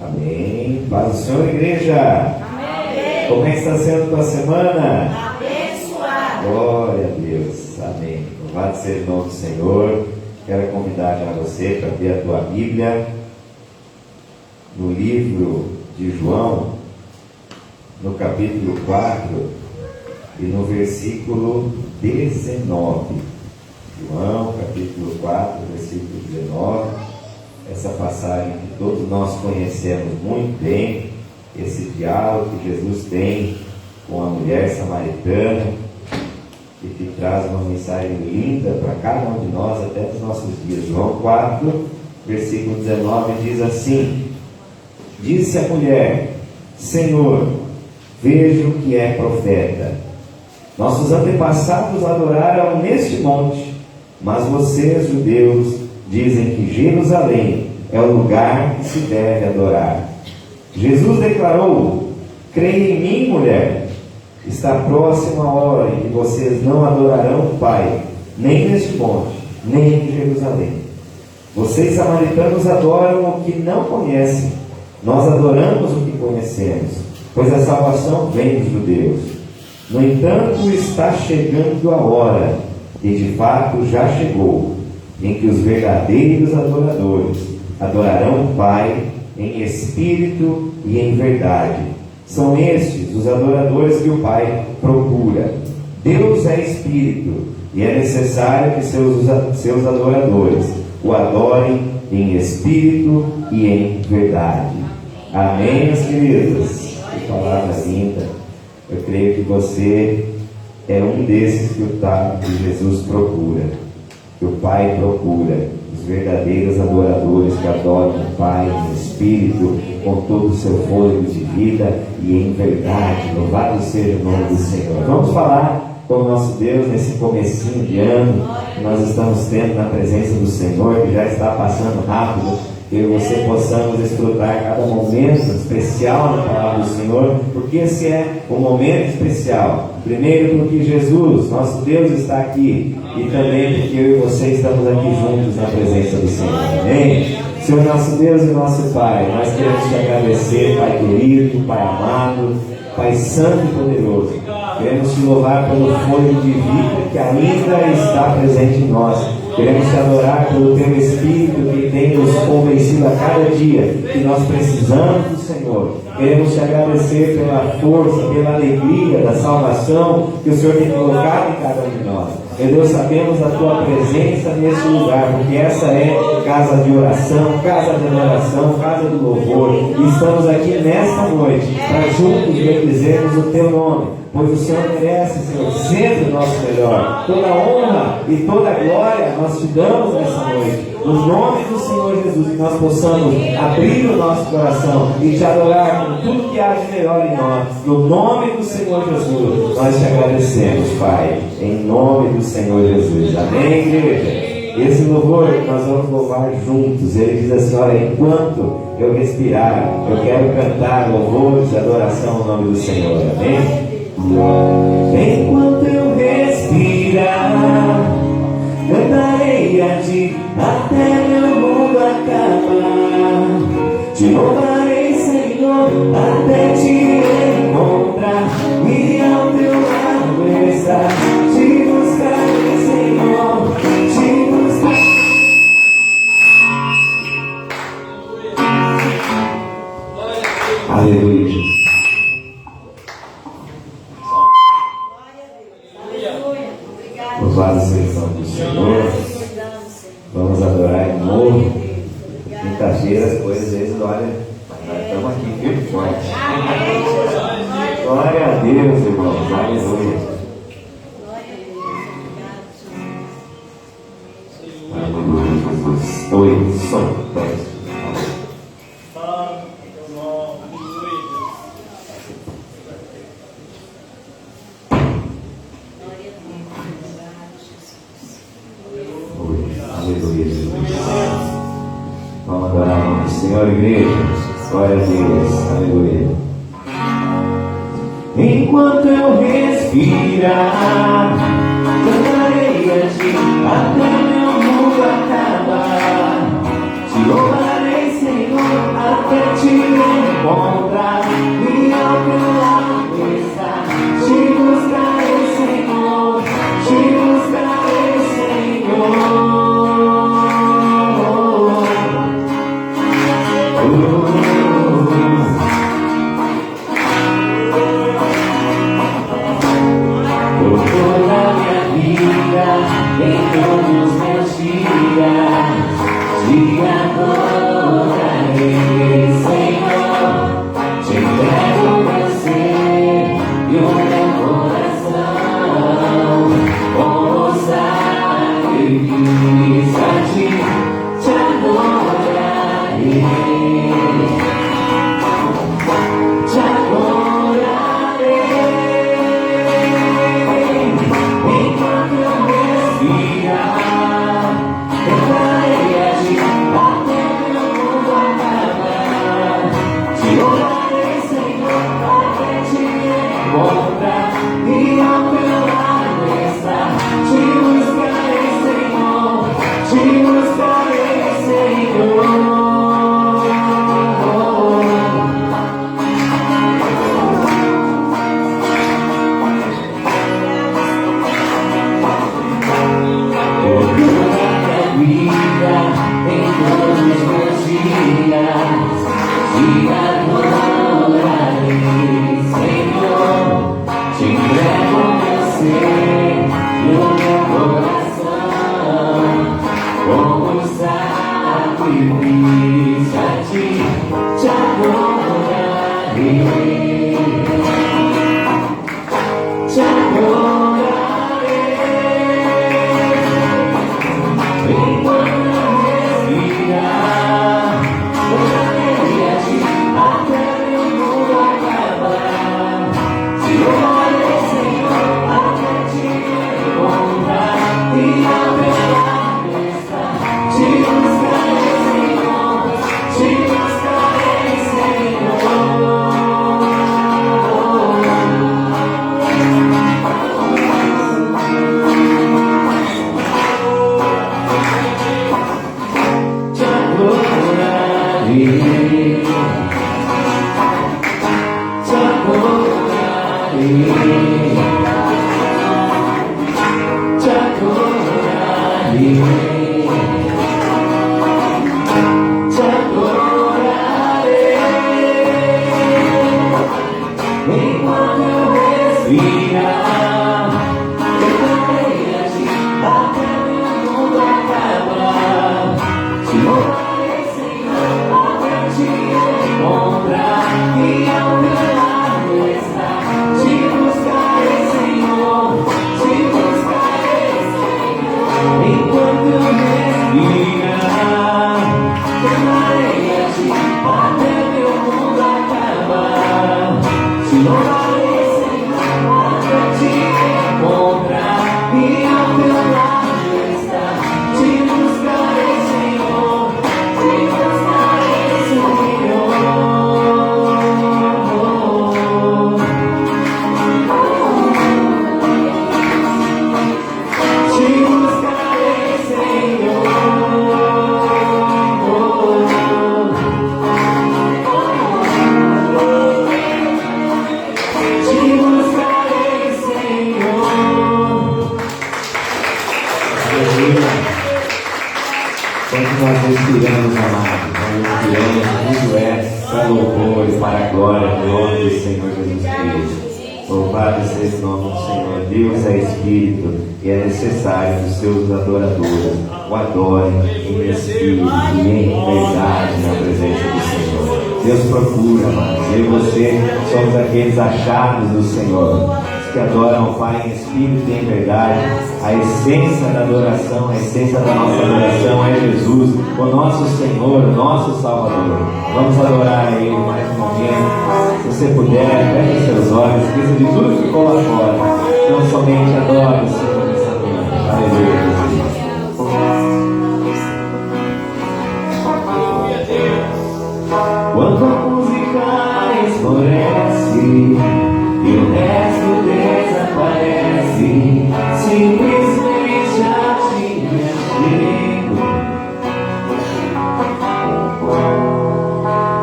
Amém. Paz do Senhor, igreja. Amém. Como é que está sendo a tua semana? Abençoado. Glória a Deus. Amém. Louvado seja o nome do Senhor. Quero convidar já você para abrir a tua Bíblia no livro de João, no capítulo 4 e no versículo 19. João, capítulo 4, versículo 19. Essa passagem que todos nós conhecemos muito bem, esse diálogo que Jesus tem com a mulher samaritana e que traz uma mensagem linda para cada um de nós até os nossos dias. João 4, versículo 19 diz assim: disse a mulher: Senhor, vejo que é profeta. Nossos antepassados adoraram neste monte, mas vocês, judeus, dizem que Jerusalém é o lugar que se deve adorar. Jesus declarou: creia em mim, mulher. Está próxima a hora em que vocês não adorarão o Pai, nem neste monte, nem em Jerusalém. Vocês, samaritanos, adoram o que não conhecem. Nós adoramos o que conhecemos, pois a salvação vem dos judeus. No entanto, está chegando a hora, e de fato já chegou, em que os verdadeiros adoradores adorarão o Pai em espírito e em verdade. São estes os adoradores que o Pai procura. Deus é espírito, e é necessário que seus adoradores o adorem em espírito e em verdade. Amém, meus queridos? Que palavra linda. Eu creio que você é um desses que Jesus procura, que o Pai procura. Os verdadeiros adoradores que adoram o Pai em espírito, com todo o seu fôlego de vida e em verdade. Louvado seja o nome do Senhor. Vamos falar com o nosso Deus nesse comecinho de ano que nós estamos tendo na presença do Senhor, que já está passando rápido. Que eu e você possamos desfrutar cada momento especial na palavra do Senhor, porque esse é um momento especial. Primeiro porque Jesus, nosso Deus, está aqui, e também porque eu e você estamos aqui juntos na presença do Senhor. Amém? Senhor nosso Deus e nosso Pai, nós queremos te agradecer, Pai querido, Pai amado, Pai santo e poderoso. Queremos te louvar pelo fôlego de vida que ainda está presente em nós. Queremos te adorar pelo teu Espírito que tem nos convencido a cada dia que nós precisamos do Senhor. Queremos te agradecer pela força, pela alegria da salvação que o Senhor tem colocado em cada um de nós. Meu Deus, sabemos da tua presença nesse lugar, porque essa é casa de oração, casa de adoração, casa de louvor. E estamos aqui nesta noite para juntos bendizermos o teu nome, pois o Senhor merece, Senhor, sempre o nosso melhor. Toda honra e toda glória nós te damos nessa noite. No nome do Senhor Jesus, que nós possamos abrir o nosso coração e te adorar com tudo que há de melhor em nós. No nome do Senhor Jesus, nós te agradecemos, Pai. Em nome do Senhor Jesus. Amém, igreja? Esse louvor nós vamos louvar juntos. Ele diz assim: olha, enquanto eu respirar, eu quero cantar louvores e adoração ao nome do Senhor. Amém? Enquanto eu respirar, cantarei a ti até meu mundo acabar. Te louvarei, Senhor, até te encontrar e ao teu lado estar. Te buscarei, Senhor, te buscarei. Aleluia. Louvado seja o nome do Senhor. Vamos adorar de novo. Quinta-feira as coisas, às vezes, olha, nós estamos aqui firme e forte. Glória a Deus, irmãos. Aleluia. Aleluia, Jesus. Oi, som. Aleluia, Jesus. Vamos adorar o nome do Senhor, igreja. Glória a Deus. Aleluia. Enquanto eu respirar, cantarei a ti até meu mundo acabar. Te louvarei, Senhor, até te Por toda a minha vida, em todos os meus dias, te adorarei, Senhor. Te entrego meu ser e o meu coração, como sacrifício a ti, te adorarei. Te adorarei. Enquanto eu respirar, cantarei a ti até meu mundo acabar. Te orarei, Senhor, até te encontrar e ao teu lado estar. Te buscarei, Senhor, te buscarei, Senhor. Em todos os meus dias, te adorarei, Senhor. Te entrego meu ser e o meu coração, como sacrifício a ti, te adorarei, te adorarei. Enquanto eu respirar, cantarei a ti até meu mundo acabar. Te louvarei, Senhor, até te encontrar e ao teu lado estar. Te buscarei, Senhor, te buscarei, Senhor. Enquanto eu respirar, cantarei a ti até meu mundo acabar. Te louvarei, Senhor, até te encontrar e ao teu lado estar. Te buscarei, Senhor, te buscarei, Senhor. Te buscarei, Senhor. Quando nós respiramos, amados, nós respiramos, tudo é para louvor e para a glória do nome do Senhor Jesus Cristo. Louvado seja o nome do Senhor. Deus é Espírito e é necessário que os seus adoradores o adorem em Espírito e em verdade na presença do Senhor. Deus procura, amados. Eu e você somos aqueles achados do Senhor, que adoram o Pai em Espírito e em verdade. A essência da adoração, a essência da nossa adoração é Jesus, o nosso Senhor, o nosso Salvador. Vamos adorar a Ele mais um momento. Se você puder, feche seus olhos, esqueça de tudo que ficou lá fora. Não somente adore o Senhor nessa noite. Aleluia, Jesus. Quando a música esmorece e o resto desaparece, simplesmente a ti me chego,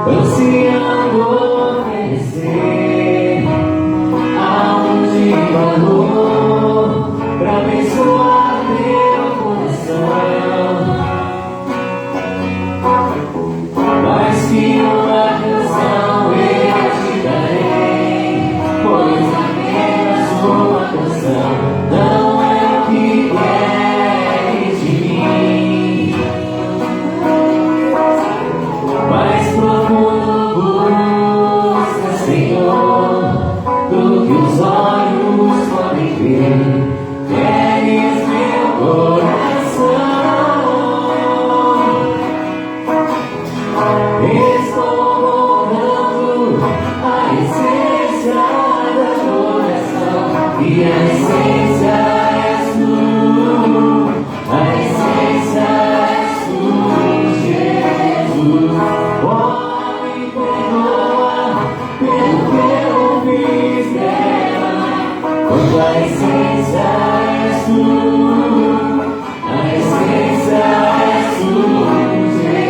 ansiando oferecer algo de valor para abençoar meu coração, mas que E a essência és tu, a essência és tu, Jesus. Oh, me perdoa pelo que eu fiz dela, quando a essência és tu, a essência és tu, Jesus.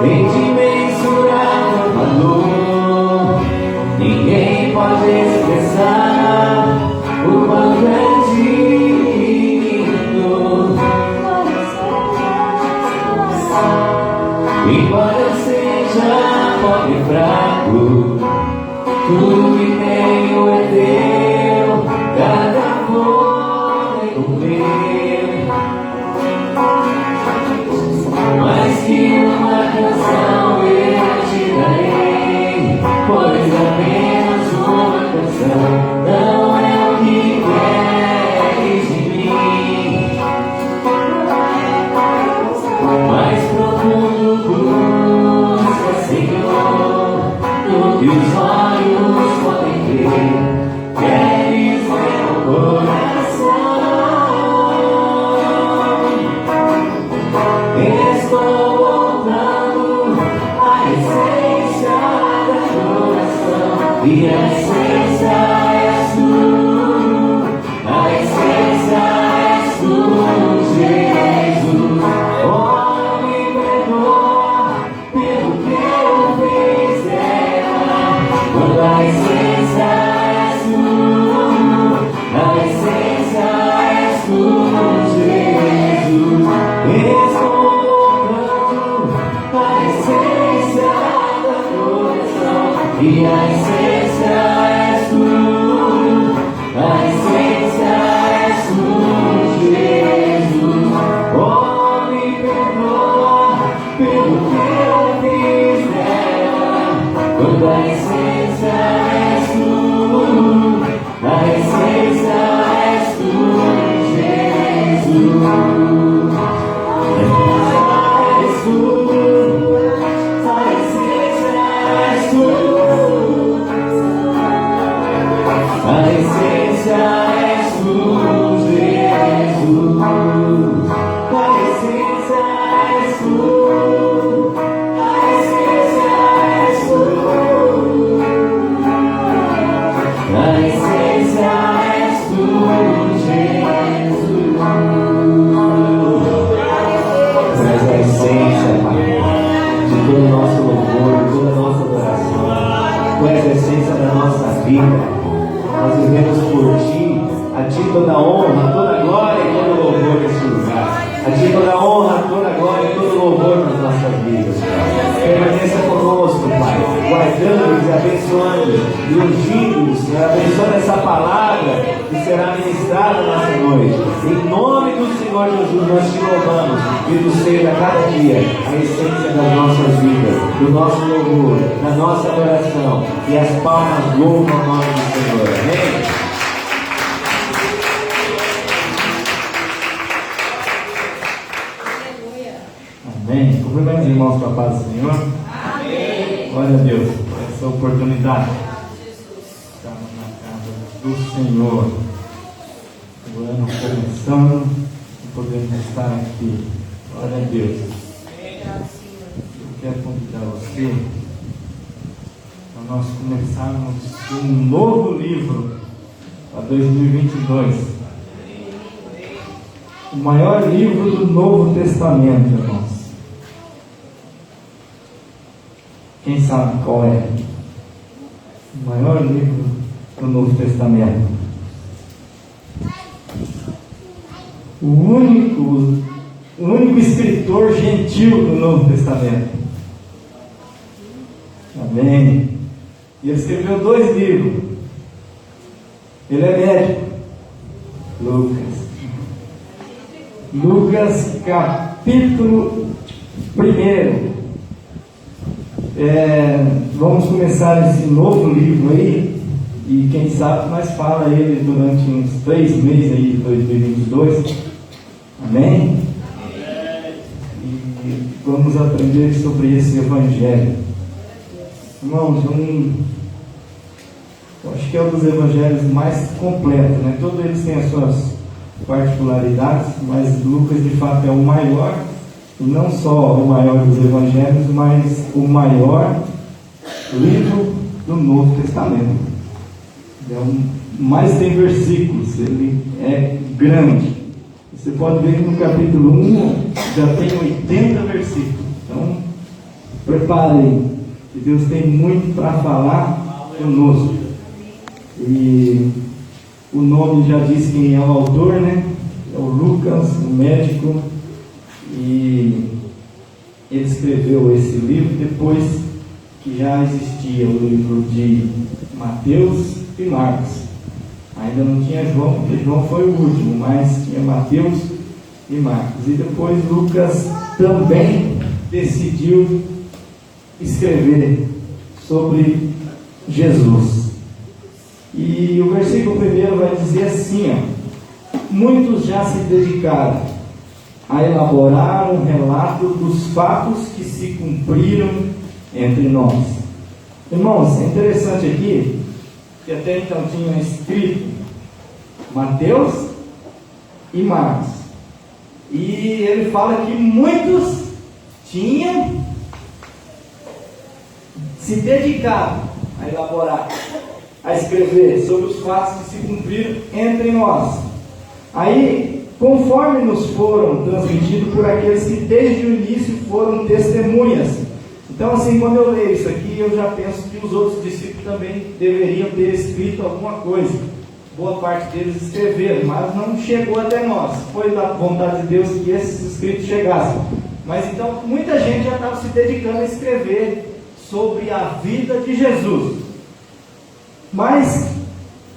Tem de mensurar valor, ninguém pode expressar o quanto é digno. Embora eu seja pobre e fraco, tudo que tenho é teu, cada amor é o meu. Mas que uma canção eu te darei, pois apenas uma canção não é o que queres de mim. Mais profundo busca, Senhor, do que os olhos podem ver, queres meu coração. Estou voltando à essência da adoração, e a essência és tu, a essência és tu, Jesus. Oh, me perdoa pelo que eu fiz dela, quando a essência és tu, a essência és tu, Jesus. Estou a essência da adoração, e a essência és tu, a essência és tu, Jesus. Oh, me perdoa pelo que eu fiz dela, quando a essência és tu, a essência és tu, Jesus. A essência és tu, Jesus. A essência és tu, a essência és tu, a essência és tu, Jesus. Traz a essência, Pai, de todo o nosso louvor, de toda a nossa adoração. Tu és a essência da nossa vida. Nós vivemos por Ti, a Ti toda a honra, toda a glória e todo o louvor nesse lugar. A Ti toda a honra, toda a glória e todo o louvor nas nossas vidas, Pai. Permaneça conosco, Pai, guardando-nos e abençoando e ungindo-nos, abençoando essa palavra que será ministrada nessa noite. Em nome do Senhor Jesus, nós Te louvamos e tu seja cada dia a essência das nossas vidas, do nosso louvor, da nossa adoração, e as palmas louvam o nome do Senhor. Amém? Amém. Cumprimento os irmãos com a paz do Senhor. Amém. Glória a Deus por essa oportunidade. Estamos na casa do Senhor. O ano começando e podemos estar aqui. Glória a Deus. Eu quero convidar você para nós começarmos um novo livro para 2022. O maior livro do Novo Testamento, irmãos. Quem sabe qual é? O maior livro do Novo Testamento. O único escritor gentil do Novo Testamento. Amém. E ele escreveu 2 livros. Ele é médico. Lucas capítulo 1. Vamos começar esse novo livro aí, e quem sabe nós fala ele durante uns 3 meses aí de 2022. Amém? E vamos aprender sobre esse evangelho. Irmãos, eu acho que é um dos evangelhos mais completos, né? Todos eles têm as suas particularidades, mas Lucas de fato é o maior, e não só o maior dos evangelhos, mas o maior livro do Novo Testamento. É o mais tem versículos, ele é grande. Você pode ver que no capítulo 1 já tem 80 versículos. Então, preparem, que Deus tem muito para falar conosco. E o nome já diz quem é o autor, né? É o Lucas, o médico. E ele escreveu esse livro depois que já existia o livro de Mateus e Marcos. Ainda não tinha João, porque João foi o último, mas tinha Mateus e Marcos. E depois Lucas também decidiu escrever sobre Jesus. E o versículo 1 vai dizer assim, ó: muitos já se dedicaram a elaborar um relato dos fatos que se cumpriram entre nós. Irmãos, é interessante aqui que até então tinha escrito Mateus e Marcos, e ele fala que muitos tinham se dedicado a elaborar, a escrever sobre os fatos que se cumpriram entre nós. Aí, conforme nos foram transmitidos por aqueles que desde o início foram testemunhas. Então, assim, quando eu leio isso aqui, eu já penso que os outros discípulos também deveriam ter escrito alguma coisa. Boa parte deles escreveram, mas não chegou até nós. Foi da vontade de Deus que esses escritos chegassem. Mas então, muita gente já estava se dedicando a escrever sobre a vida de Jesus. Mas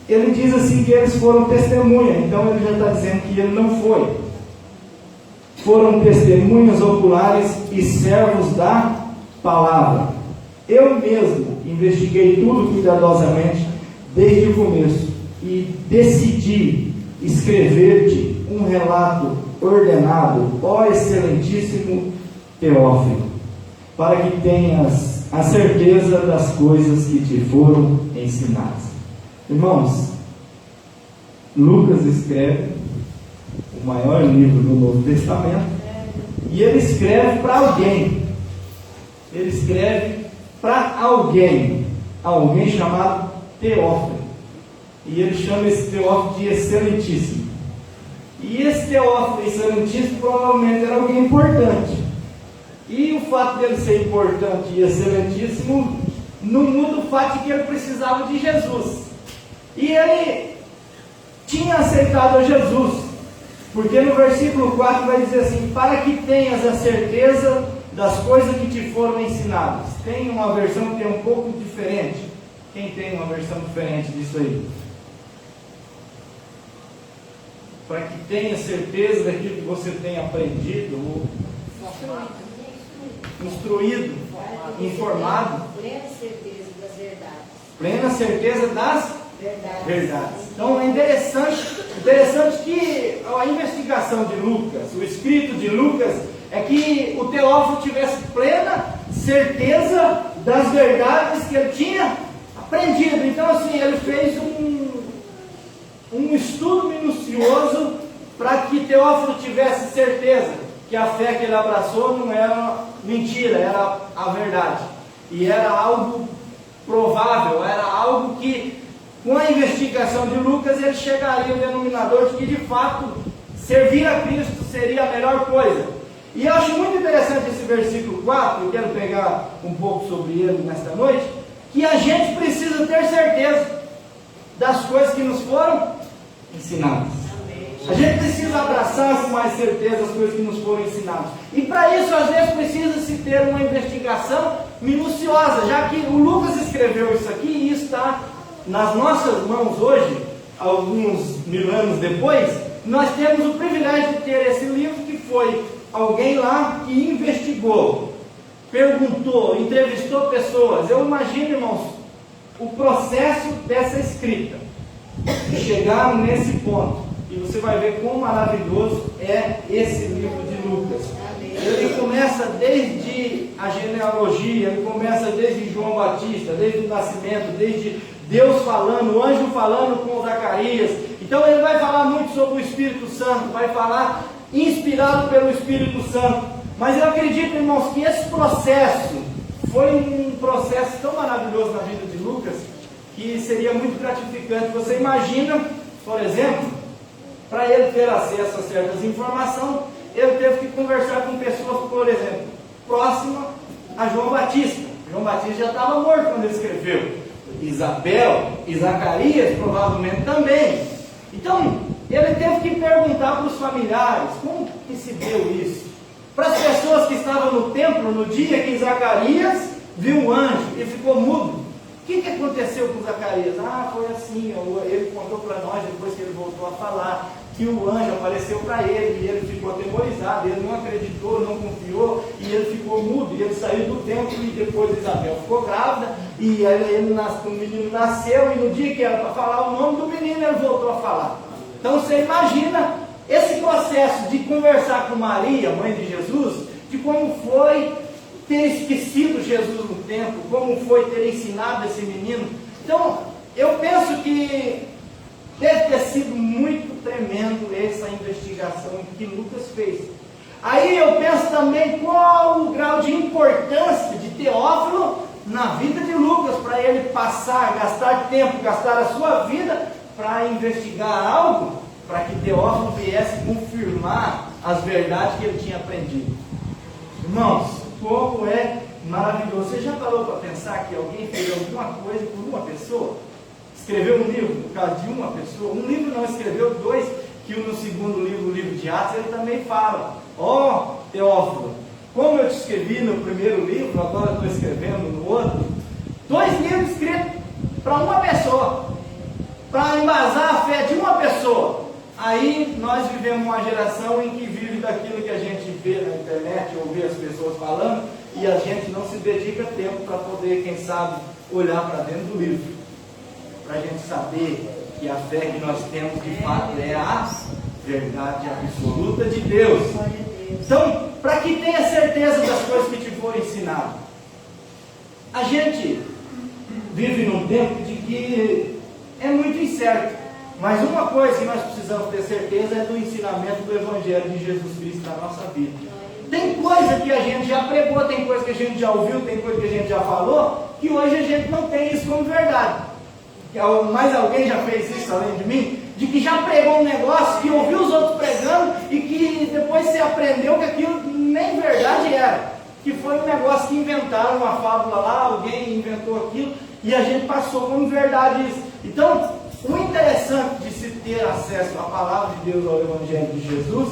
ele diz assim que eles foram testemunha, então ele já está dizendo que ele não foi. Foram testemunhas oculares e servos da palavra. Eu mesmo investiguei tudo cuidadosamente desde o começo e decidi escrever-te um relato ordenado, ó excelentíssimo Teófilo, para que tenhas a certeza das coisas que te foram ensinadas. Irmãos, Lucas escreve o maior livro do Novo Testamento, e ele escreve para alguém. Ele escreve para alguém chamado Teófilo, e ele chama esse Teófilo de excelentíssimo. E esse Teófilo excelentíssimo provavelmente era alguém importante. E o fato dele ser importante e excelentíssimo não muda o fato de que ele precisava de Jesus. E ele tinha aceitado a Jesus, porque no versículo 4 vai dizer assim: para que tenhas a certeza das coisas que te foram ensinadas. Tem uma versão que é um pouco diferente. Quem tem uma versão diferente disso aí? Para que tenha certeza daquilo que você tem aprendido, ou instruído, informado. Plena certeza das verdades. Plena certeza das verdades. Então é interessante que a investigação de Lucas, o escrito de Lucas, é que o Teófilo tivesse plena certeza das verdades que ele tinha aprendido. Então, assim, ele fez um estudo minucioso para que Teófilo tivesse certeza que a fé que ele abraçou não era mentira, era a verdade. E era algo provável, era algo que, com a investigação de Lucas, ele chegaria ao denominador de que, de fato, servir a Cristo seria a melhor coisa. E eu acho muito interessante esse versículo 4, eu quero pegar um pouco sobre ele nesta noite, que a gente precisa ter certeza das coisas que nos foram ensinadas. A gente precisa abraçar com mais certeza as coisas que nos foram ensinadas. E para isso, às vezes, precisa-se ter uma investigação minuciosa, já que o Lucas escreveu isso aqui e está nas nossas mãos hoje, alguns mil anos depois, nós temos o privilégio de ter esse livro, que foi alguém lá que investigou, perguntou, entrevistou pessoas. Eu imagino, irmãos, o processo dessa escrita, chegaram nesse ponto, e você vai ver quão maravilhoso é esse livro de Lucas. Ele começa desde a genealogia, ele começa desde João Batista, desde o nascimento, desde Deus falando, o anjo falando com Zacarias. Então ele vai falar muito sobre o Espírito Santo, vai falar inspirado pelo Espírito Santo. Mas eu acredito, irmãos, que esse processo foi um processo tão maravilhoso na vida de Lucas, que seria muito gratificante. Você imagina, por exemplo, para ele ter acesso a certas informações, ele teve que conversar com pessoas, por exemplo, próximas a João Batista. João Batista já estava morto quando ele escreveu. Isabel e Zacarias provavelmente também. Então, ele teve que perguntar para os familiares, como que se deu isso? Para as pessoas que estavam no templo no dia que Zacarias viu o anjo e ficou mudo. O que aconteceu com Zacarias? Foi assim, ele contou para nós, depois que ele voltou a falar, que o anjo apareceu para ele, e ele ficou atemorizado, ele não acreditou, não confiou, e ele ficou mudo, e ele saiu do templo, e depois Isabel ficou grávida, e o menino nasceu, e no dia que era para falar o nome do menino, ele voltou a falar. Então você imagina esse processo de conversar com Maria, mãe de Jesus, de como foi ter esquecido Jesus no templo, como foi ter ensinado esse menino. Então, eu penso que deve ter sido muito tremendo essa investigação que Lucas fez. Aí eu penso também qual o grau de importância de Teófilo na vida de Lucas, para ele passar, gastar tempo, gastar a sua vida para investigar algo, para que Teófilo viesse confirmar as verdades que ele tinha aprendido. Irmãos, como é maravilhoso. Você já parou para pensar que alguém fez alguma coisa por uma pessoa? Escreveu um livro, no caso de uma pessoa. Um livro não escreveu, dois, que no segundo livro, o livro de Atos, ele também fala: Teófilo, como eu te escrevi no primeiro livro, agora estou escrevendo no outro. 2 livros escritos para uma pessoa, para embasar a fé de uma pessoa. Aí nós vivemos uma geração em que vive daquilo que a gente vê na internet, ou vê as pessoas falando, e a gente não se dedica tempo para poder, quem sabe, olhar para dentro do livro, para a gente saber que a fé que nós temos de fato é a verdade absoluta de Deus. Então, para que tenha certeza das coisas que te foram ensinadas, a gente vive num tempo de que é muito incerto. Mas uma coisa que nós precisamos ter certeza é do ensinamento do Evangelho de Jesus Cristo na nossa vida. Tem coisa que a gente já pregou, tem coisa que a gente já ouviu, tem coisa que a gente já falou, que hoje a gente não tem isso como verdade. Mais alguém já fez isso além de mim? De que já pregou um negócio, que ouviu os outros pregando, e que depois você aprendeu que aquilo nem verdade era. Que foi um negócio que inventaram, uma fábula lá, alguém inventou aquilo, e a gente passou como verdade isso. Então, o interessante de se ter acesso à palavra de Deus, ao Evangelho de Jesus,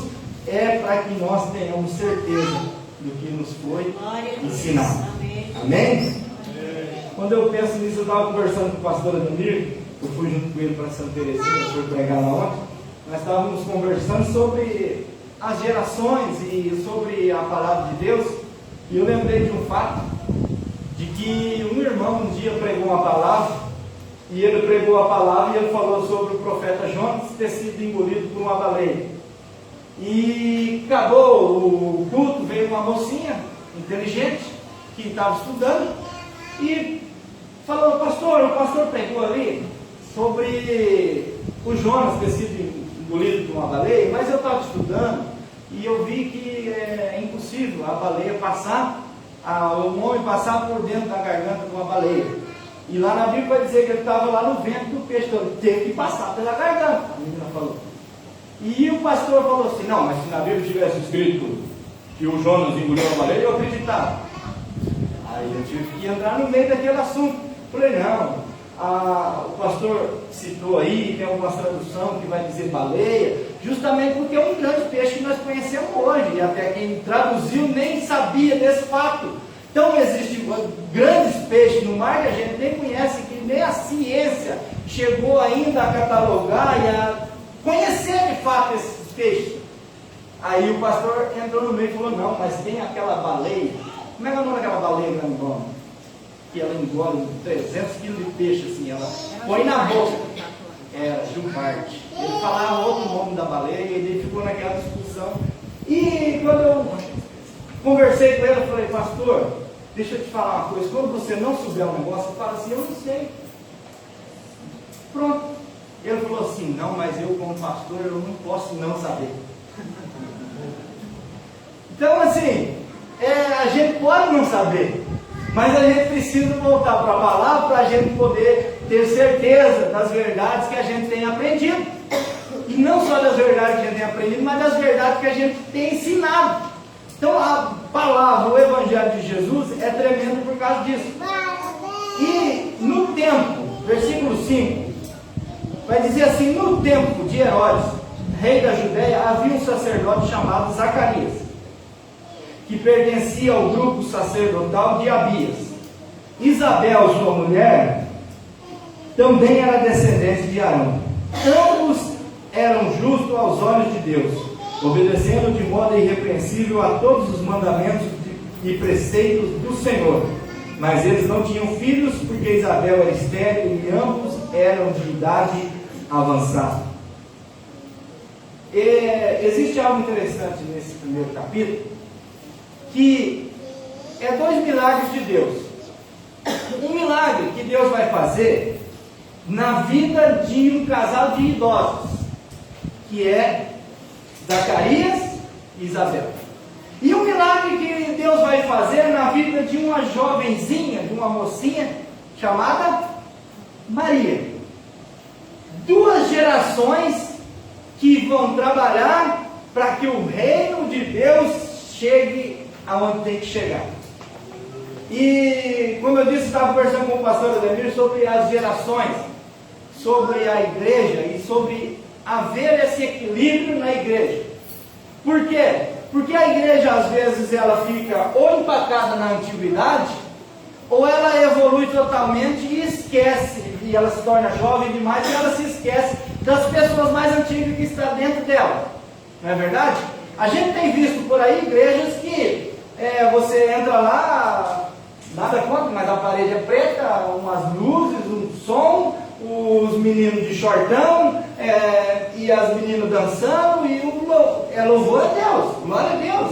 é para que nós tenhamos certeza do que nos foi ensinado. Amém? Quando eu penso nisso, eu estava conversando com o pastor Ademir, eu fui junto com ele para Santa Terezinha, foi pregar lá ontem. Nós estávamos conversando sobre as gerações e sobre a palavra de Deus, e eu lembrei de um fato, de que um irmão um dia pregou uma palavra, e ele pregou a palavra e ele falou sobre o profeta Jonas ter sido engolido por uma baleia. E acabou o culto, veio uma mocinha inteligente que estava estudando e falou: o pastor pregou ali sobre o Jonas ter sido engolido por uma baleia, mas eu estava estudando e eu vi que é impossível a baleia passar, o homem passar por dentro da garganta de uma baleia. E lá na Bíblia vai dizer que ele estava lá no ventre do peixe, então ele teve que passar pela garganta, a menina falou. E o pastor falou assim: não, mas se na Bíblia tivesse escrito que o Jonas engoliu a baleia, eu acreditava. Aí eu tive que entrar no meio daquele assunto. Falei: não, o pastor citou aí, tem alguma tradução que vai dizer baleia, justamente porque é um grande peixe que nós conhecemos hoje, e até quem traduziu nem sabia desse fato. Então existem grandes peixes no mar que a gente nem conhece, que nem a ciência chegou ainda a catalogar e a conhecer de fato esses peixes. Aí o pastor entrou no meio e falou: não, mas tem aquela baleia. Como é que é o nome daquela baleia grandona? Que ela engole 300 quilos de peixe assim, ela põe na boca. Era Gilbarte. Ele falava outro nome da baleia e ele ficou naquela discussão. E quando eu conversei com ele, eu falei: pastor, deixa eu te falar uma coisa, quando você não souber um negócio, você fala assim: eu não sei. Pronto. Ele falou assim: não, mas eu como pastor, eu não posso não saber. Então assim, a gente pode não saber, mas a gente precisa voltar para a palavra para a gente poder ter certeza das verdades que a gente tem aprendido. E não só das verdades que a gente tem aprendido, mas das verdades que a gente tem ensinado. Então a palavra, o Evangelho de Jesus é tremendo por causa disso. E no tempo, versículo 5, vai dizer assim: no tempo de Herodes, rei da Judéia, havia um sacerdote chamado Zacarias, que pertencia ao grupo sacerdotal de Abias. Isabel, sua mulher, também era descendente de Arão. Ambos eram justos aos olhos de Deus, obedecendo de modo irrepreensível a todos os mandamentos e preceitos do Senhor. Mas eles não tinham filhos, porque Isabel era estéril e ambos eram de idade avançada. Existe algo interessante nesse primeiro capítulo, que é 2 milagres de Deus. Um milagre que Deus vai fazer na vida de um casal de idosos, que é Zacarias e Isabel. E um milagre que Deus vai fazer na vida de uma jovenzinha, de uma mocinha chamada Maria. 2 gerações que vão trabalhar para que o reino de Deus chegue aonde tem que chegar. E como eu disse, estava conversando com o pastor Ademir sobre as gerações, sobre a igreja e sobre haver esse equilíbrio na igreja. Por quê? Porque a igreja às vezes ela fica ou empacada na antiguidade, ou ela evolui totalmente e esquece, e ela se torna jovem demais e ela se esquece das pessoas mais antigas que estão dentro dela. Não é verdade? A gente tem visto por aí igrejas que você entra lá, nada contra, mas a parede é preta, umas luzes, um som, os meninos de shortão, e as meninas dançando, e louvor a Deus, glória a Deus.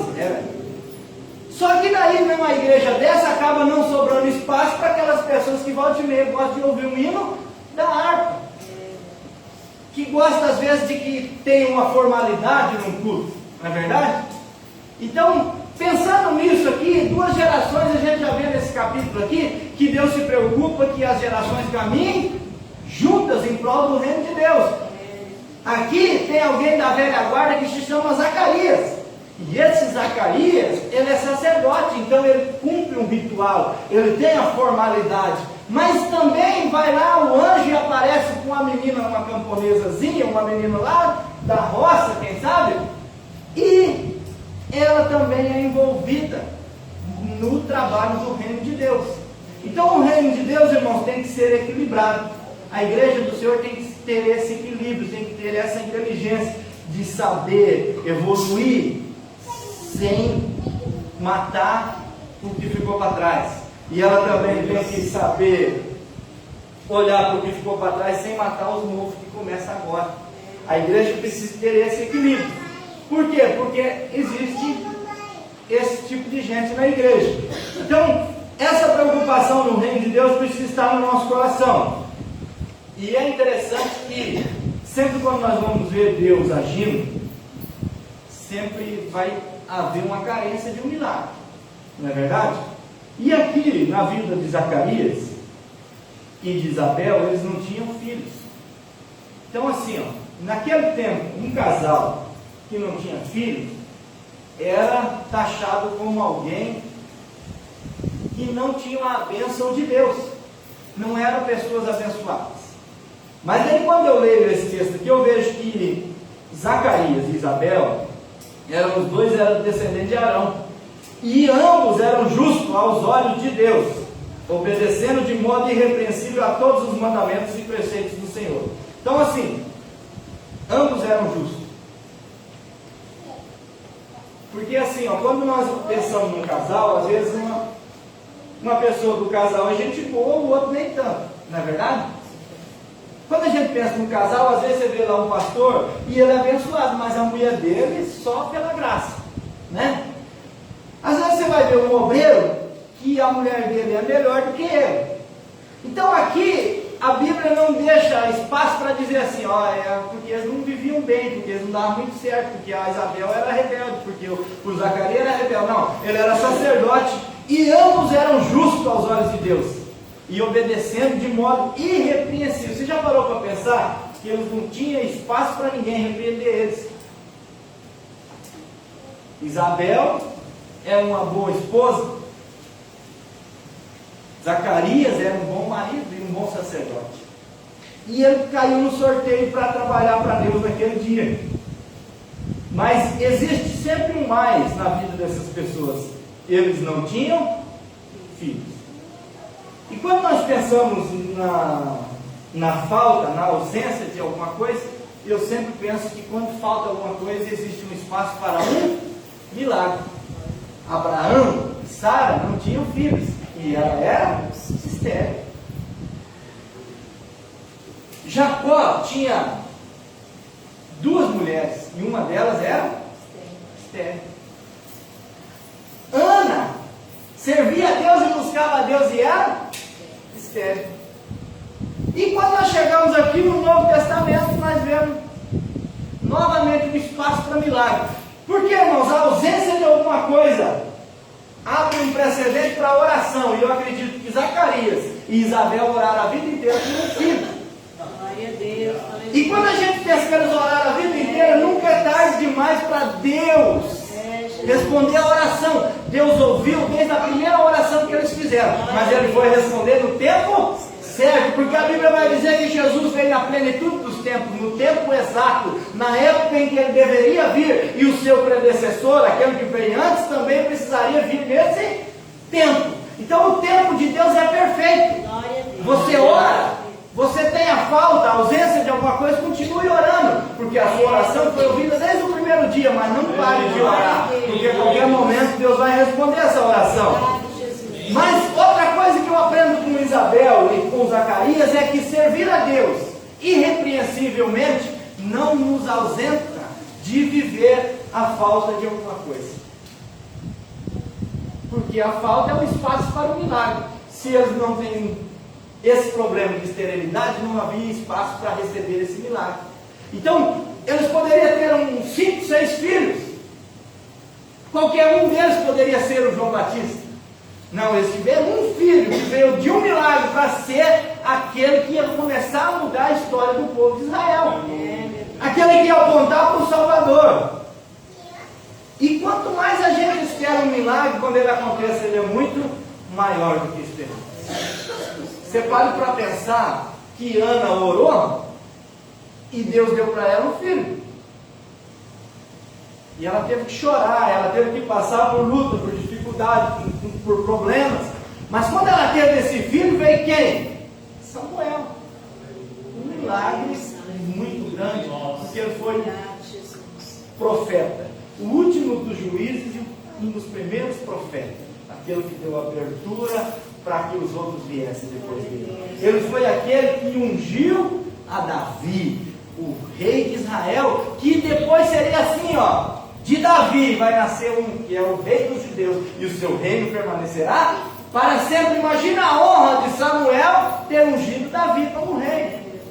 Só que daí, numa igreja dessa, acaba não sobrando espaço para aquelas pessoas que volta e meia gostam de ouvir um hino da harpa, que gosta às vezes de que tem uma formalidade num culto, não é verdade? Então, pensando nisso aqui, 2 gerações, a gente já vê nesse capítulo aqui, que Deus se preocupa que as gerações caminhem juntas em prol do reino de Deus. Aqui tem alguém da velha guarda que se chama Zacarias. E esse Zacarias, ele é sacerdote, então ele cumpre um ritual, ele tem a formalidade. Mas também vai lá o anjo e aparece com uma menina, uma camponesazinha, uma menina lá da roça, quem sabe? E ela também é envolvida no trabalho do reino de Deus. Então o reino de Deus, irmãos, tem que ser equilibrado. A igreja do Senhor tem que ter esse equilíbrio, tem que ter essa inteligência de saber evoluir sem matar o que ficou para trás. E ela também tem que saber olhar para o que ficou para trás sem matar os novos que começam agora. A igreja precisa ter esse equilíbrio. Por quê? Porque existe esse tipo de gente na igreja. Então, essa preocupação no reino de Deus precisa estar no nosso coração. E é interessante que sempre quando nós vamos ver Deus agindo, sempre vai haver uma carência de um milagre, não é verdade? E aqui na vida de Zacarias e de Isabel, eles não tinham filhos. Então assim, naquele tempo, um casal que não tinha filhos era taxado como alguém que não tinha a bênção de Deus, não eram pessoas abençoadas. Mas aí quando eu leio esse texto aqui, eu vejo que Zacarias e Isabel, os 2 eram descendentes de Arão, e ambos eram justos aos olhos de Deus, obedecendo de modo irrepreensível a todos os mandamentos e preceitos do Senhor. Então assim, ambos eram justos. Porque assim, ó, quando nós pensamos num casal, às vezes uma pessoa do casal é gente boa, o outro nem tanto, não é verdade? Quando a gente pensa num casal, às vezes você vê lá um pastor e ele é abençoado, mas a mulher dele só pela graça, né? Às vezes você vai ver um obreiro que a mulher dele é melhor do que ele. Então aqui a Bíblia não deixa espaço para dizer assim, ó, porque eles não viviam bem, porque eles não davam muito certo, porque a Isabel era rebelde, porque o Zacarias era rebelde. Não, ele era sacerdote e ambos eram justos aos olhos de Deus e obedecendo de modo irrepreensível. Você já parou para pensar que eles não tinham espaço para ninguém repreender eles? Isabel era uma boa esposa, Zacarias era um bom marido e um bom sacerdote. E ele caiu no sorteio para trabalhar para Deus naquele dia. Mas existe sempre um mais na vida dessas pessoas. Eles não tinham filhos. E quando nós pensamos na falta, na ausência de alguma coisa, eu sempre penso que quando falta alguma coisa, existe um espaço para um milagre. Abraão e Sara não tinham filhos. E ela era estéril. Jacó tinha duas mulheres e uma delas era estéril. Ana servia a Deus e buscava a Deus e era estéril. E quando nós chegamos aqui no Novo Testamento, nós vemos novamente um espaço para milagre. Por que, irmãos? A ausência de alguma coisa abre um precedente para a oração. E eu acredito que Zacarias e Isabel oraram a vida inteira por um filho. Glória a Deus. E quando a gente pensa que eles oraram a vida inteira, nunca é tarde demais para Deus responder a oração. Deus ouviu desde a primeira oração que eles fizeram, mas Ele foi responder no tempo certo, porque a Bíblia vai dizer que Jesus veio na plenitude dos tempos, no tempo exato, na época em que Ele deveria vir, e o seu predecessor, aquele que veio antes, também precisaria vir nesse tempo. Então o tempo de Deus é perfeito. Você ora, você tem a falta, a ausência de alguma coisa, continue orando, porque a sua oração foi ouvida desde o primeiro dia, mas não pare de orar, porque a qualquer momento Deus vai responder essa oração. Mas outra coisa que eu aprendo com Isabel e com Zacarias é que servir a Deus irrepreensivelmente não nos ausenta de viver a falta de alguma coisa. Porque a falta é um espaço para o milagre. Se eles não têm esse problema de esterilidade, não havia espaço para receber esse milagre. Então, eles poderiam ter uns 5, 6 filhos. Qualquer um deles poderia ser o João Batista. Não, eles tiveram um filho que veio de um milagre para ser aquele que ia começar a mudar a história do povo de Israel. Aquele que ia apontar para o Salvador. E quanto mais a gente espera um milagre, quando ele acontece, ele é muito maior do que esperamos. Você pare para pensar que Ana orou e Deus deu para ela um filho. E ela teve que chorar, ela teve que passar por luta, por dificuldade, por problemas. Mas quando ela teve esse filho, veio quem? Samuel. Um milagre muito grande, porque ele foi profeta. O último dos juízes e um dos primeiros profetas. Aquele que deu abertura para que os outros viessem depois dele. Ele foi aquele que ungiu a Davi, o rei de Israel, que depois seria assim, ó. De Davi vai nascer um que é o rei dos judeus, e o seu reino permanecerá para sempre. Imagina a honra de Samuel ter ungido Davi como rei.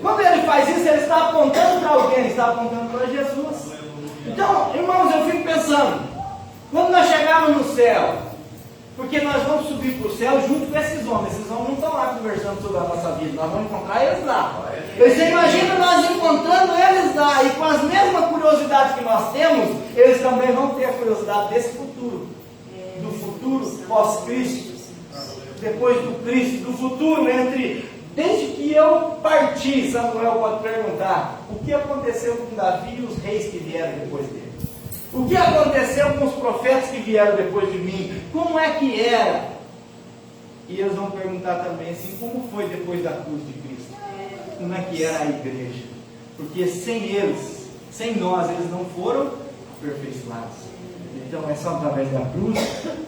Quando ele faz isso, ele está apontando para alguém, ele está apontando para Jesus. Então, irmãos, eu fico pensando, quando nós chegarmos no céu, porque nós vamos subir para o céu junto com esses homens não estão lá conversando sobre a nossa vida, nós vamos encontrar eles lá. Você imagina nós encontrando eles lá, e com as mesmas curiosidades que nós temos, eles também vão ter a curiosidade desse futuro, do futuro pós-Cristo, depois do Cristo, do futuro desde que eu parti. Samuel pode perguntar, o que aconteceu com Davi e os reis que vieram depois dele? O que aconteceu com os profetas que vieram depois de mim? Como é que era? E eles vão perguntar também assim, como foi depois da cruz de Cristo? Como é que era a igreja? Porque sem eles, sem nós, eles não foram aperfeiçoados. Então é só através da cruz,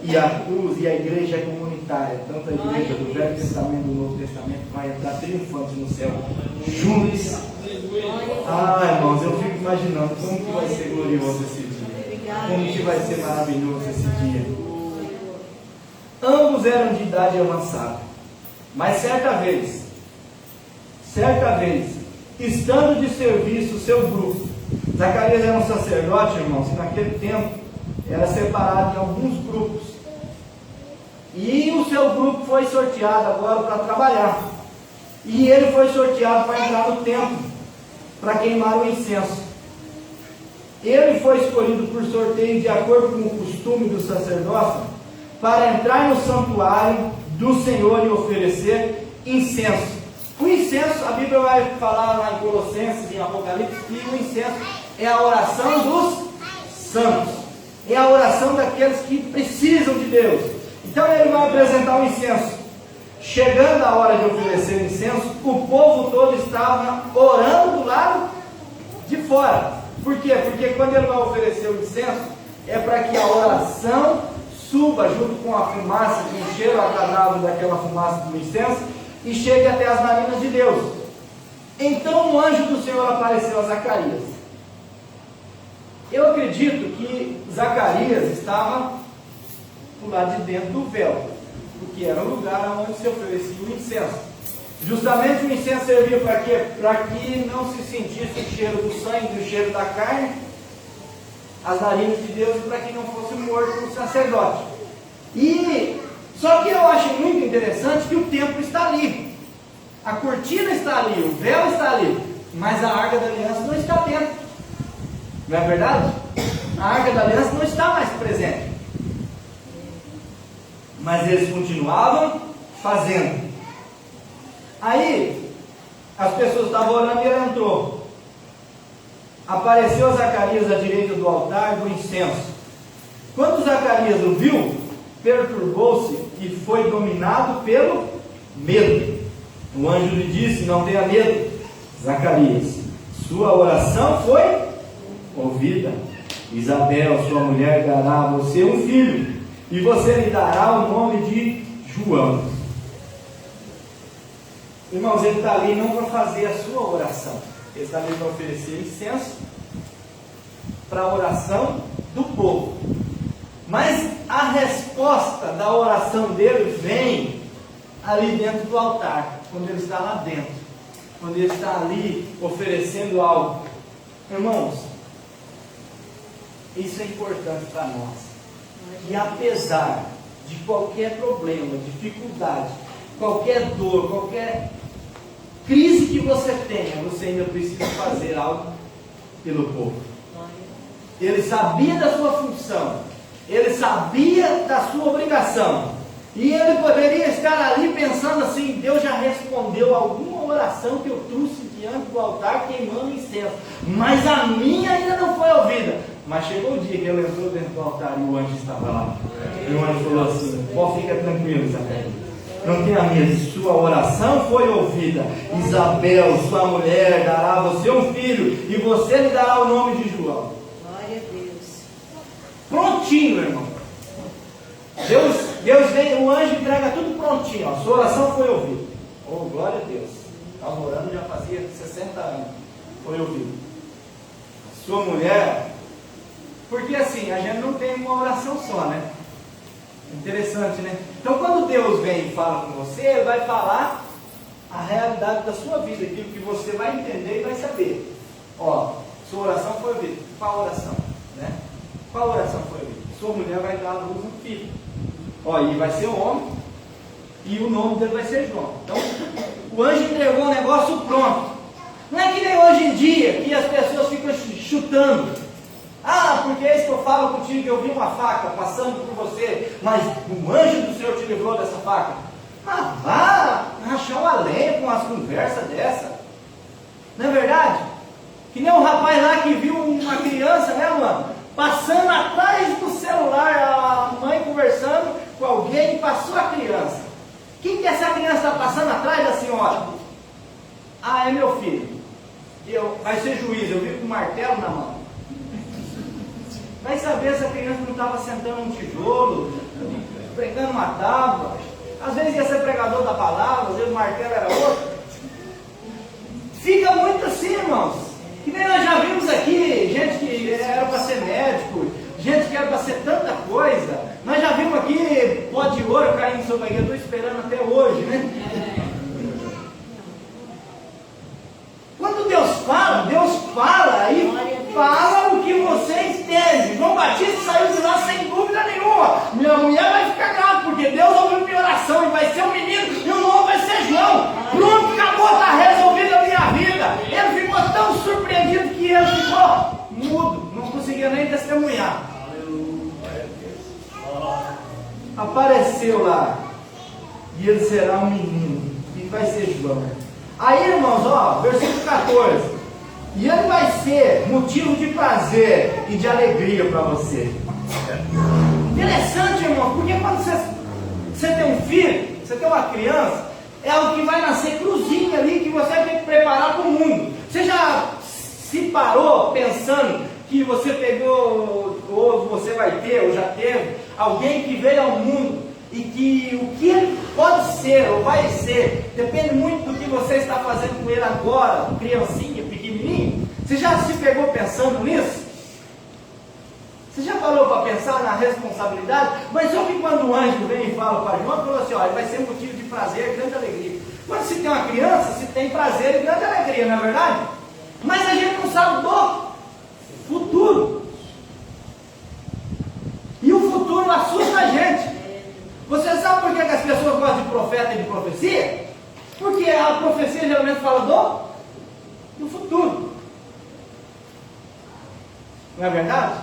e a igreja é comunitária. Tanto a igreja do Velho Testamento e do Novo Testamento vai entrar triunfante no céu, juntos. Ah, irmãos, eu fico imaginando como que vai ser glorioso esse dia. Como que vai ser maravilhoso esse dia. Ambos eram de idade avançada. Mas certa vez, estando de serviço o seu grupo, Zacarias era um sacerdote, irmãos, e naquele tempo era separado em alguns grupos. E o seu grupo foi sorteado agora para trabalhar. E ele foi sorteado para entrar no templo, para queimar o incenso. Ele foi escolhido por sorteio de acordo com o costume do sacerdócio, para entrar no santuário do Senhor e oferecer incenso. O incenso, a Bíblia vai falar lá em Colossenses, em Apocalipse, que o incenso é a oração dos santos. É a oração daqueles que precisam de Deus. Então ele vai apresentar o incenso. Chegando a hora de oferecer incenso, o povo todo estava orando do lado de fora. Por quê? Porque quando ele vai oferecer o incenso, é para que a oração suba junto com a fumaça, com o cheiro agradável daquela fumaça do incenso, e chegue até as narinas de Deus. Então o anjo do Senhor apareceu a Zacarias. Eu acredito que Zacarias estava do lado de dentro do véu, porque era o lugar onde se oferecia o incenso. Justamente o incenso servia para quê? Para que não se sentisse o cheiro do sangue, o cheiro da carne, as narinas de Deus, e para que não fosse morto o sacerdote. Só que eu acho muito interessante que o templo está ali, a cortina está ali, o véu está ali, mas a arca da aliança não está dentro. Não é verdade? A arca da aliança não está mais presente. Mas eles continuavam fazendo. Aí, as pessoas estavam orando e ele entrou. Apareceu Zacarias à direita do altar do incenso. Quando Zacarias o viu, perturbou-se e foi dominado pelo medo. O anjo lhe disse: não tenha medo, Zacarias, sua oração foi ouvida. Isabel, sua mulher, dará a você um filho, e você lhe dará o nome de João. Irmãos, ele está ali não para fazer a sua oração, ele está ali para oferecer incenso para a oração do povo. Mas a resposta da oração dele vem ali dentro do altar, quando ele está lá dentro, quando ele está ali oferecendo algo. Irmãos, isso é importante para nós. E apesar de qualquer problema, dificuldade, qualquer dor, qualquer crise que você tenha, você ainda precisa fazer algo pelo povo. Ele sabia da sua função, ele sabia da sua obrigação, e ele poderia estar ali pensando assim: Deus já respondeu alguma oração que eu trouxe diante do altar queimando incenso, mas a minha ainda não foi ouvida. Mas chegou o dia que ele entrou dentro do altar e o anjo estava lá. E o anjo falou assim: pô, fica tranquilo, Zacarias, não tenha medo, sua oração foi ouvida. Isabel, sua mulher, dará a você um filho, e você lhe dará o nome de João. Glória a Deus. Prontinho, irmão. Deus vem, o anjo entrega tudo prontinho, ó. Sua oração foi ouvida. Oh, glória a Deus. Estava orando já fazia 60 anos. Foi ouvido. Sua mulher, porque assim, a gente não tem uma oração só, né? Interessante, né? Então quando Deus vem e fala com você, Ele vai falar a realidade da sua vida, aquilo que você vai entender e vai saber. Ó, sua oração foi ouvida. Qual oração? Né? Qual oração foi ouvida? Sua mulher vai dar à luz um filho. Ó, e vai ser homem, e o nome dele vai ser João. Então, o anjo entregou o negócio pronto. Não é que nem hoje em dia, que as pessoas ficam chutando. Ah, porque é isso que eu falo contigo, que eu vi uma faca passando por você, mas o anjo do Senhor te livrou dessa faca. Ah, vá rachar uma lenha com umas conversas dessa. Não é verdade? Que nem um rapaz lá que viu uma criança, né, mano? Passando atrás do celular, a mãe conversando com alguém e passou a criança. está passando atrás da senhora. Ah, é meu filho. Vai ser juiz, eu vi com um martelo na mão. Vai saber se a criança não estava sentando um tijolo, pregando uma tábua. Às vezes ia ser pregador da palavra, às vezes o martelo era outro. Fica muito assim, irmãos. Que nem nós já vimos aqui, gente que era para ser médico, gente que era para ser tanta coisa. Nós já vimos aqui pó de ouro caindo sobre a igreja, estou esperando até hoje, né? Quando Deus fala e fala o que você entende. João Batista saiu de lá sem dúvida nenhuma. Minha mulher vai ficar grávida, porque Deus ouviu minha oração e vai ser um menino, e o nome vai ser João. Pronto, acabou, está resolvida a minha vida. Ele ficou tão surpreendido que ele ficou mudo, não conseguia nem testemunhar. Apareceu lá, e ele será um menino, e vai ser João. Aí, irmãos, versículo 14. E ele vai ser motivo de prazer e de alegria para você. Interessante, irmão, porque quando você tem um filho, você tem uma criança, é algo que vai nascer cruzinho ali, que você tem que preparar para o mundo. Você já se parou pensando que você pegou, ou você vai ter, ou já teve, alguém que veio ao mundo e que o que ele pode ser ou vai ser, depende muito do que você está fazendo com ele agora, criancinha, pequenininho? Você já se pegou pensando nisso? Você já parou para pensar na responsabilidade? Mas só que quando o anjo vem e fala para João, falou assim, olha, vai ser motivo de prazer e grande alegria. Quando se tem uma criança, se tem prazer e grande alegria, não é verdade? Mas a gente não sabe do futuro. E o futuro assusta a gente. Você sabe por que as pessoas gostam de profeta e de profecia? Porque a profecia geralmente fala do futuro. Não é verdade?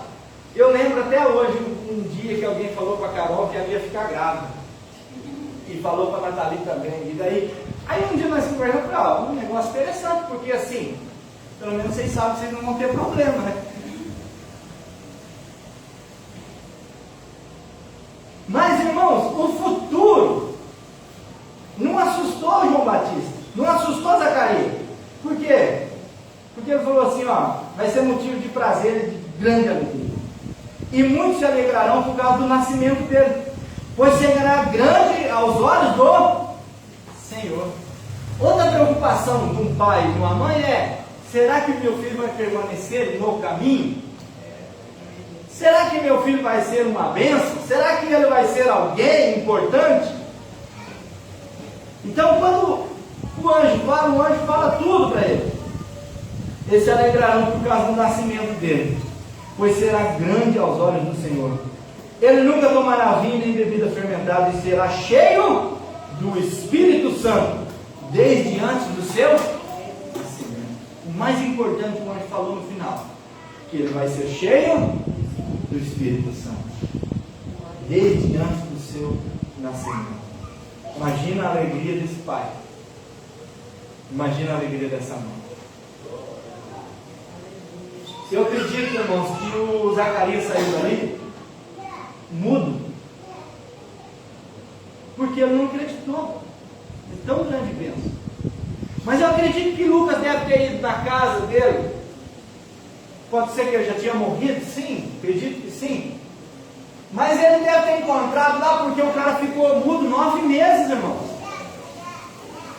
Eu lembro até hoje um dia que alguém falou para a Carol que ela ia ficar grávida. E falou para a Nathalie também. E daí, aí um dia nós conversamos e falamos, um negócio interessante, porque assim, pelo menos vocês sabem que vocês não vão ter problema, né? Mas, irmãos, o futuro não assustou João Batista, não assustou Zacarias. Por quê? Porque ele falou assim, vai ser motivo de prazer e de grande alegria. E muitos se alegrarão por causa do nascimento dele, pois será grande aos olhos do Senhor. Outra preocupação de um pai e de uma mãe é, será que meu filho vai permanecer no caminho? Será que meu filho vai ser uma bênção? Será que ele vai ser alguém importante? Então, quando o anjo fala tudo para ele. Eles se alegrarão por causa do nascimento dele, pois será grande aos olhos do Senhor. Ele nunca tomará vinho nem bebida fermentada e será cheio do Espírito Santo, desde antes do seu nascimento. O mais importante, o anjo falou no final, que ele vai ser cheio do Espírito Santo, desde antes do seu nascimento. Imagina a alegria desse pai, imagina a alegria dessa mãe. Se eu acredito, irmãos, que o Zacarias saiu dali mudo, porque ele não acreditou. É tão grande bênção. Mas eu acredito que Lucas deve ter ido na casa dele. Pode ser que ele já tinha morrido? Sim, acredito que sim. Mas ele deve ter encontrado lá, porque o cara ficou mudo 9 meses, irmãos.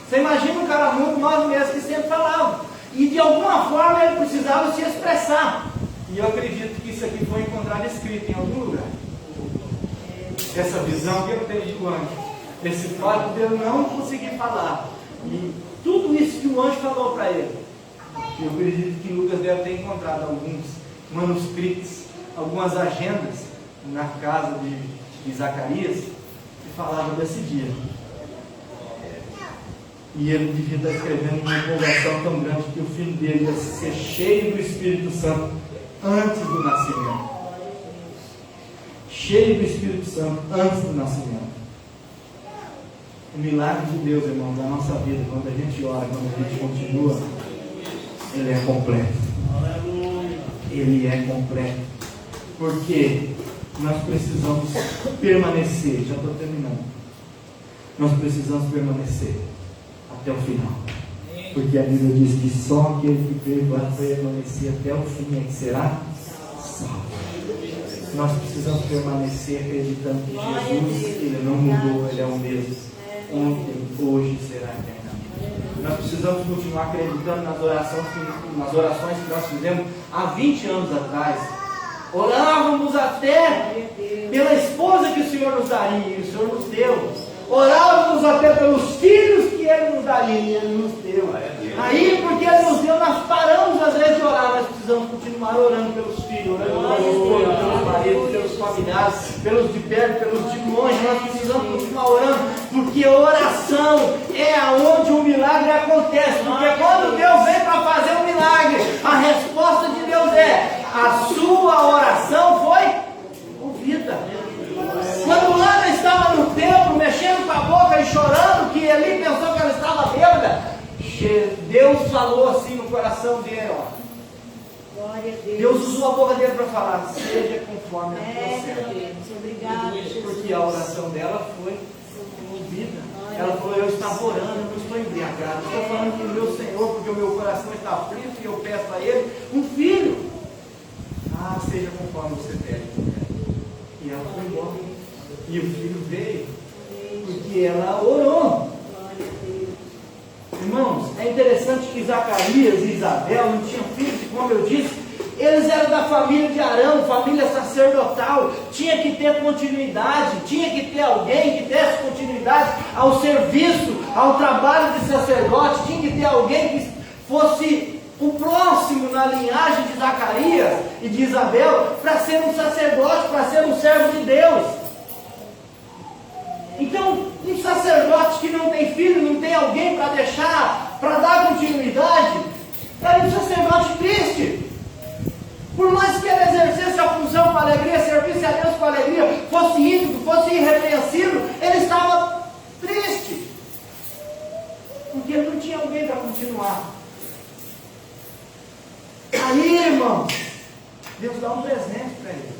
Você imagina um cara mudo 9 meses que sempre falava. E de alguma forma ele precisava se expressar. E eu acredito que isso aqui foi encontrado escrito em algum lugar. Essa visão que eu tenho do anjo. Esse fato de eu não conseguir falar. E tudo isso que o anjo falou para ele. Eu acredito que Lucas deve ter encontrado alguns manuscritos, algumas agendas na casa de Zacarias que falavam desse dia. E ele devia estar escrevendo uma empolgação tão grande que o filho dele ia ser cheio do Espírito Santo antes do nascimento. Cheio do Espírito Santo antes do nascimento. O milagre de Deus, irmão, da nossa vida, quando a gente ora, quando a gente continua, ele é completo. Ele é completo. Porque nós precisamos permanecer, já estou terminando. nós precisamos permanecer até o final. Porque a Bíblia diz que só aquele que permanecer até o fim é que será salvo. Nós precisamos permanecer acreditando que Jesus, Ele não mudou, Ele é o mesmo. Ontem, hoje será eternamente. Nós precisamos continuar acreditando nas orações que nós fizemos há 20 anos atrás. Orávamos até pela esposa que o Senhor nos daria, e o Senhor nos deu. Orávamos até pelos filhos que Ele nos daria, e Ele nos deu. Aí, porque Ele nos deu, nós paramos às vezes de orar. Nós precisamos continuar orando pelos filhos, orando pelos esposos, pelos maridos, pelos familiares, pelos de perto, pelos de longe. Nós precisamos continuar orando, porque a oração é aonde o milagre acontece. Porque quando Deus vem para fazer um milagre, a resposta de Deus é: a sua oração foi ouvida. Quando Ana estava no templo, mexendo com a boca e chorando, que Eli pensou que ela estava bêbada, Deus falou assim no coração dele, ó. Glória a Deus. Deus usou a boca dele para falar: seja conforme a tua serva. Obrigado, Porque a oração dela foi ouvida. Ela falou: eu estava orando, eu não estou embriagado, estou falando com o meu Senhor, porque o meu coração está aflito e eu peço a Ele um filho. Ah, seja conforme você pede. E ela foi embora. E o filho veio, porque ela orou. Irmãos, é interessante que Zacarias e Isabel não tinham filhos, e como eu disse, eles eram da família de Arão, família sacerdotal. Tinha que ter continuidade, tinha que ter alguém que desse continuidade ao serviço, ao trabalho de sacerdote. Tinha que ter alguém que fosse o próximo na linhagem de Zacarias e de Isabel, para ser um sacerdote, para ser um servo de Deus. Então, um sacerdote que não tem filho, não tem alguém para deixar, para dar continuidade, era um sacerdote triste. Por mais que ele exercesse a função com alegria, servisse a Deus com alegria, fosse íntegro, fosse irrepreensível, ele estava triste, porque ele não tinha alguém para continuar. Aí, irmão, Deus dá um presente para ele,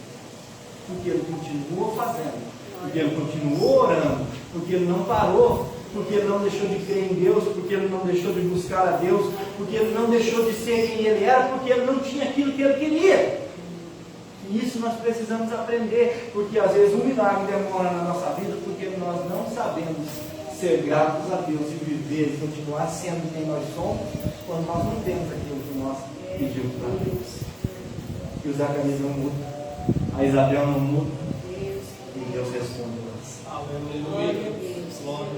porque ele continuou fazendo, porque ele continuou orando, porque ele não parou, porque ele não deixou de crer em Deus, porque ele não deixou de buscar a Deus, porque ele não deixou de ser quem ele era, porque ele não tinha aquilo que ele queria. E isso nós precisamos aprender, porque às vezes um milagre demora na nossa vida, porque nós não sabemos ser gratos a Deus e viver e continuar sendo quem nós somos, quando nós não temos aquilo que nós pedimos para Deus. E o Zacarias não muda, a Isabel não muda, e Deus responde nós.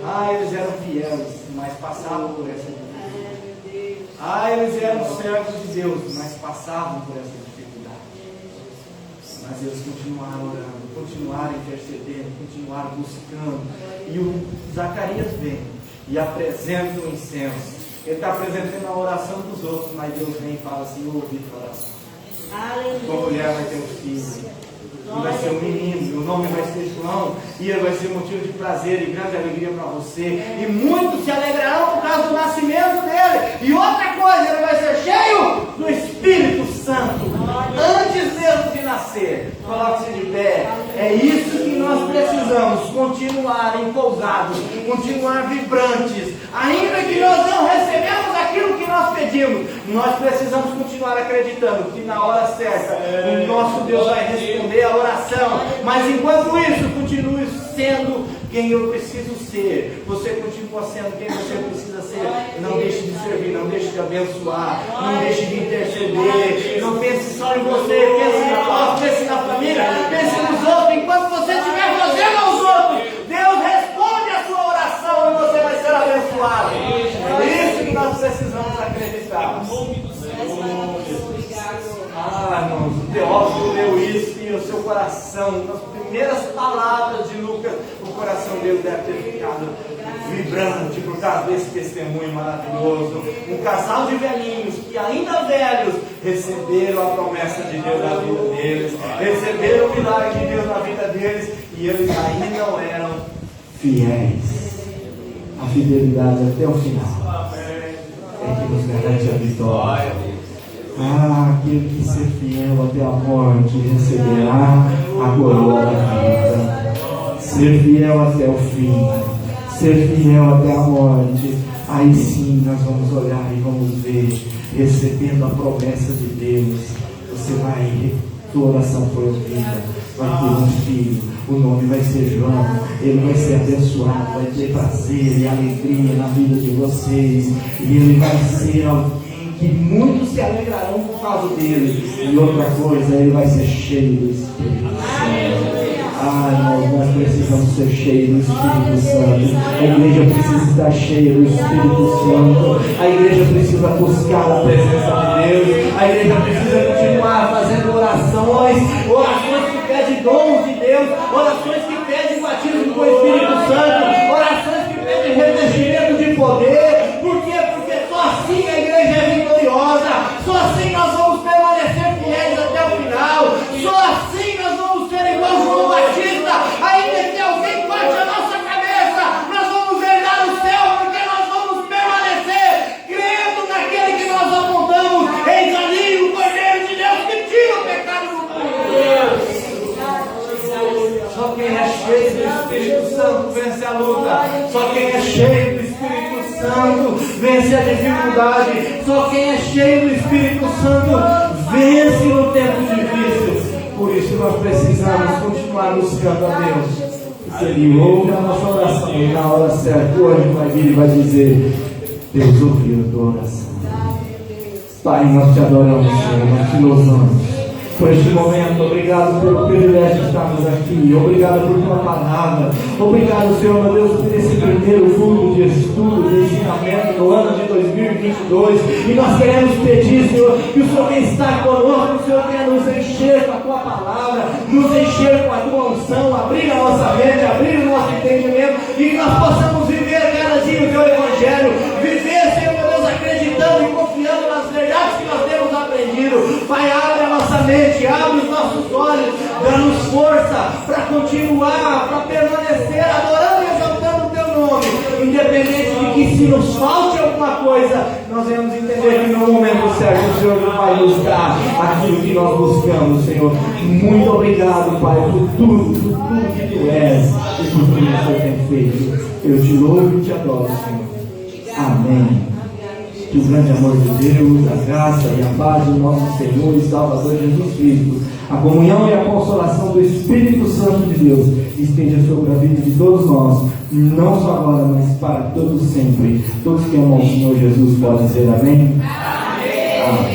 Ah, eles eram fiéis, mas passavam por essa dificuldade. Ah, eles eram servos de Deus, mas passavam por essa dificuldade. Mas eles continuaram orando, continuaram intercedendo, continuaram buscando. E o Zacarias vem e apresenta o incenso. Ele está apresentando a oração dos outros, mas Deus vem e fala assim: eu ouvi tua oração. Tua mulher vai ter um filho. E vai ser um menino, e o nome vai ser João, e ele vai ser motivo de prazer e grande alegria para você. E muitos se alegrarão por causa do nascimento dele. E outra coisa, ele vai ser cheio do Espírito Santo, antes mesmo de nascer. Coloque-se de pé. É isso que nós precisamos, continuar empolgados, continuar vibrantes. Ainda que nós não recebemos aquilo que nós pedimos, nós precisamos continuar acreditando que na hora certa o nosso Deus vai responder a oração. Mas enquanto isso, continue sendo quem eu preciso ser. Você continua sendo quem você precisa ser. Não deixe de servir, não deixe de abençoar, não deixe de interceder. Não pense só em você, pense em nós, pense na família, pense nos outros. Enquanto você estiver fazendo aos outros, Deus responde a sua oração e você vai ser abençoado. É isso que nós precisamos acreditar. Ah, irmãos, o teólogo leu isso e o seu coração, nas primeiras palavras de Lucas, o coração dele deve ter ficado vibrante por causa desse testemunho maravilhoso. Um casal de velhinhos que, ainda velhos, receberam a promessa de Deus na vida deles, receberam o milagre de Deus na vida deles, e eles ainda eram fiéis. A fidelidade até o final é que nos garante a vitória. Ah, aquele que ser fiel até a morte receberá a coroa da vida. Ser fiel até o fim, ser fiel até a morte, aí sim nós vamos olhar e vamos ver, recebendo a promessa de Deus, você vai, tua oração foi ouvida, vai ter um filho, o nome vai ser João, ele vai ser abençoado, vai ter prazer e alegria na vida de vocês, e ele vai ser alguém que muitos se alegrarão por causa dele. E outra coisa, ele vai ser cheio do Espírito Santo. Nós precisamos ser cheios do Espírito Santo. A igreja precisa estar cheia do Espírito Santo. A igreja precisa buscar a presença de Deus. A igreja precisa continuar fazendo orações que pedem dons de Deus, orações que pedem batismo com o Espírito Santo, orações que pedem revestimento de poder. Por quê? Porque só assim a igreja é vitoriosa, só assim nós vamos permanecer fiéis até o final, só assim nós vamos ser igual João Batista, ainda que alguém corte a nossa cabeça, nós vamos herdar o céu, porque nós vamos permanecer crendo naquele que nós apontamos. Eis ali o Cordeiro de Deus que tira o pecado do mundo. Só quem é cheio do Espírito Santo vence a luta, só quem é cheio do Espírito Santo vence a dificuldade, só quem é cheio do Espírito Santo vence no tempo difícil. Por isso nós precisamos continuar buscando a Deus. Se Ele ouve a nossa oração e na hora certa o anjo vai vir e vai dizer: Deus ouviu a tua oração. Pai, nós te adoramos, Senhor, nós te louvamos por este momento. Obrigado pelo privilégio de estarmos aqui. Obrigado por tua palavra. Obrigado, Senhor, meu Deus, por esse primeiro culto de estudo, de ensinamento no ano de 2022. E nós queremos pedir, Senhor, que o Senhor venha estar conosco, que o Senhor venha nos encher com a tua palavra, nos encher com a tua unção, abrir a nossa mente, abrir o nosso entendimento, e que nós possamos viver cada dia o teu evangelho, viver, Senhor, meu Deus, acreditando e confiando nas verdades que nós temos aprendido. Pai, abre a nossa mente, abre os nossos olhos, dá-nos força para continuar, para permanecer adorando e exaltando o teu nome, independente de que se nos falte alguma coisa, nós vamos entender que no momento certo o Senhor vai nos dar aquilo que nós buscamos, Senhor. Muito obrigado, Pai, por tudo que tu és e por tudo que o Senhor tem feito. Eu te louvo e te adoro, Senhor. Amém. Que o grande amor de Deus, a graça e a paz do nosso Senhor e Salvador Jesus Cristo, a comunhão e a consolação do Espírito Santo de Deus esteja sobre a vida de todos nós, não só agora, mas para todos sempre. Todos que amam o Senhor Jesus podem dizer amém? Amém.